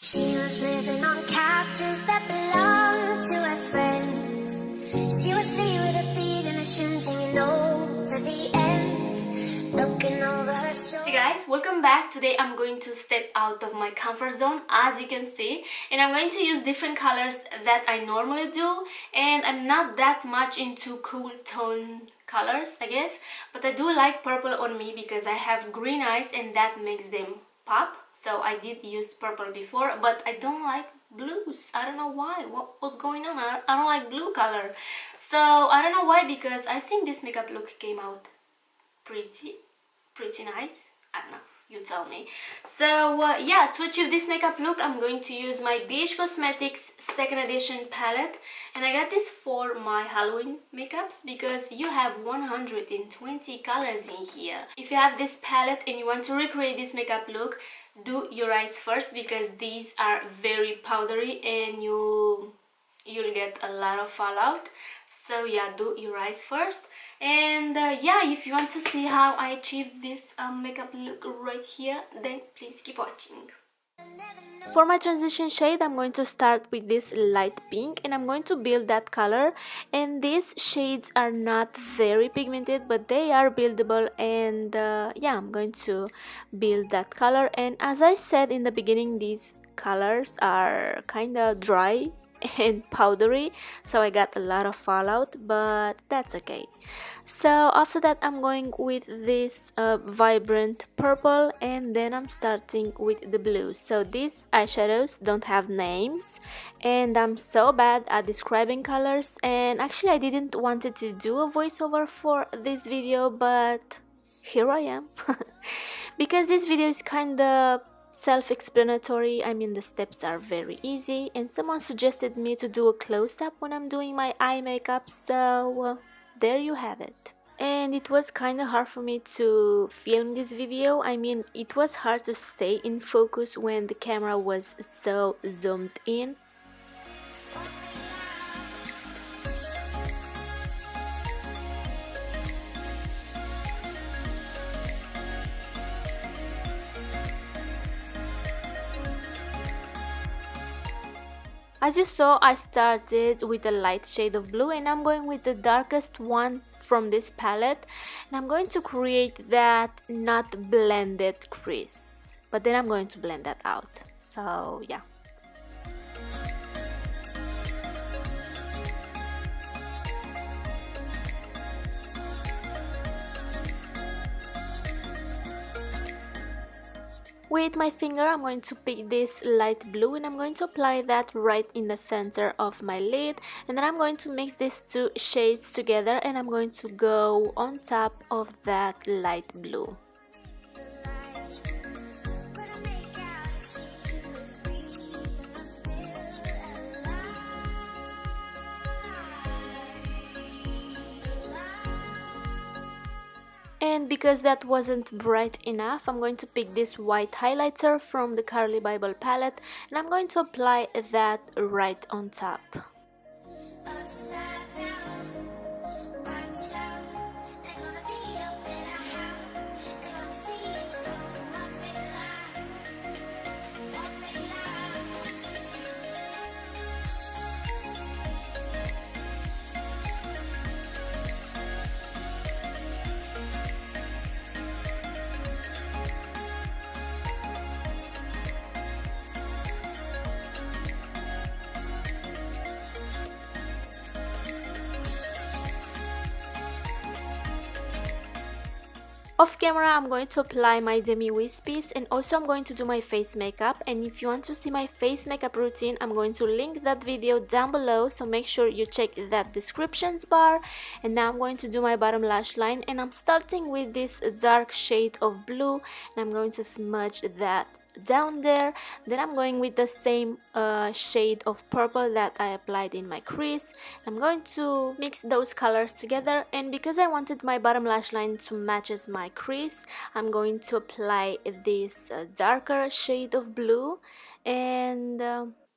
She was living on couches that belonged to her friends. She would sleep with her feet in her shoes, hanging over the ends, looking over her shoulder. Hey guys, welcome back. Today I'm going to step out of my comfort zone, as you can see, and I'm going to use different colors that I normally do, and I'm not that much into cool tone colors, I guess, but I do like purple on me because I have green eyes and that makes them pop. So I did use purple before, but I don't like blues. I don't know why. What's going on? I don't like blue color. So I don't know why, because I think this makeup look came out pretty nice. I don't know, you tell me. So yeah, to achieve this makeup look, I'm going to use my BH Cosmetics second edition palette, and I got this for my Halloween makeups because you have 120 colors in here. If you have this palette and you want to recreate this makeup look, do your eyes first because these are very powdery and you'll get a lot of fallout. So yeah, do your eyes first. And yeah, if you want to see how I achieved this makeup look right here, then please keep watching. For my transition shade, I'm going to start with this light pink and I'm going to build that color. And these shades are not very pigmented, but they are buildable, and yeah, I'm going to build that color. And as I said in the beginning, these colors are kind of dry and powdery, so I got a lot of fallout, but that's okay. So after that, I'm going with this vibrant purple, and then I'm starting with the blue. So these eyeshadows don't have names, and I'm so bad at describing colors, and actually I didn't wanted to do a voiceover for this video, but here I am. Because this video is kind of self-explanatory. I mean, the steps are very easy, and someone suggested me to do a close-up when I'm doing my eye makeup, so there you have it. And it was kind of hard for me to film this video. I mean, it was hard to stay in focus when the camera was so zoomed in. As you saw, I started with a light shade of blue, and I'm going with the darkest one from this palette, and I'm going to create that not blended crease, but then I'm going to blend that out. So yeah. With my finger, I'm going to pick this light blue and I'm going to apply that right in the center of my lid, and then I'm going to mix these two shades together and I'm going to go on top of that light blue. And because that wasn't bright enough, I'm going to pick this white highlighter from the Carli Bybel palette and I'm going to apply that right on top. Off camera, I'm going to apply my Demi Wispies, and also I'm going to do my face makeup. And if you want to see my face makeup routine, I'm going to link that video down below, so make sure you check that descriptions bar. And now I'm going to do my bottom lash line, and I'm starting with this dark shade of blue, and I'm going to smudge that down there. Then I'm going with the same shade of purple that I applied in my crease. I'm going to mix those colors together, and because I wanted my bottom lash line to matches my crease, I'm going to apply this darker shade of blue. And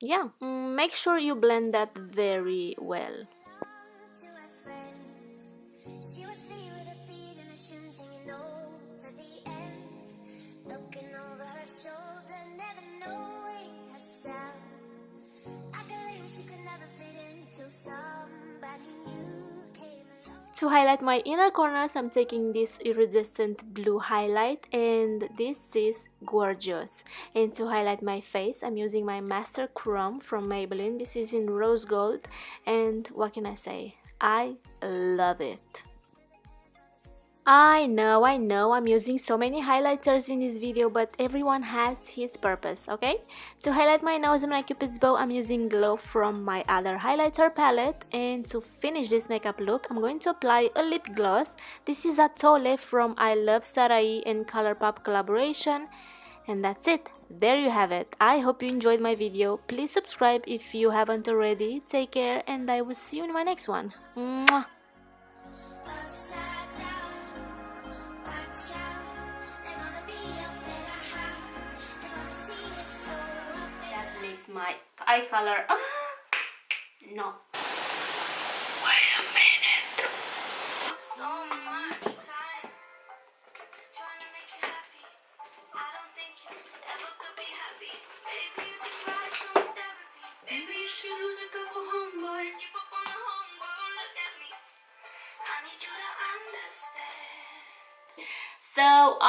yeah, make sure you blend that very well. To highlight my inner corners, I'm taking this iridescent blue highlight, and this is gorgeous. And to highlight my face, I'm using my Master Chrome from Maybelline. This is in rose gold, and what can I say? I love it. I know, I'm using so many highlighters in this video, but everyone has his purpose, okay? To highlight my nose and my cupid's bow, I'm using Glow from my other highlighter palette. And to finish this makeup look, I'm going to apply a lip gloss. This is Atole from iluvsarahii and ColourPop collaboration. And that's it. There you have it. I hope you enjoyed my video. Please subscribe if you haven't already. Take care, and I will see you in my next one. Mwah! My eye color. No. Wait a minute. So much time trying to make you happy. I don't think you ever could be happy. Maybe you should try some therapy. Maybe you should lose a couple homeboys. Give up on the whole world. Look at me. I need you to understand. So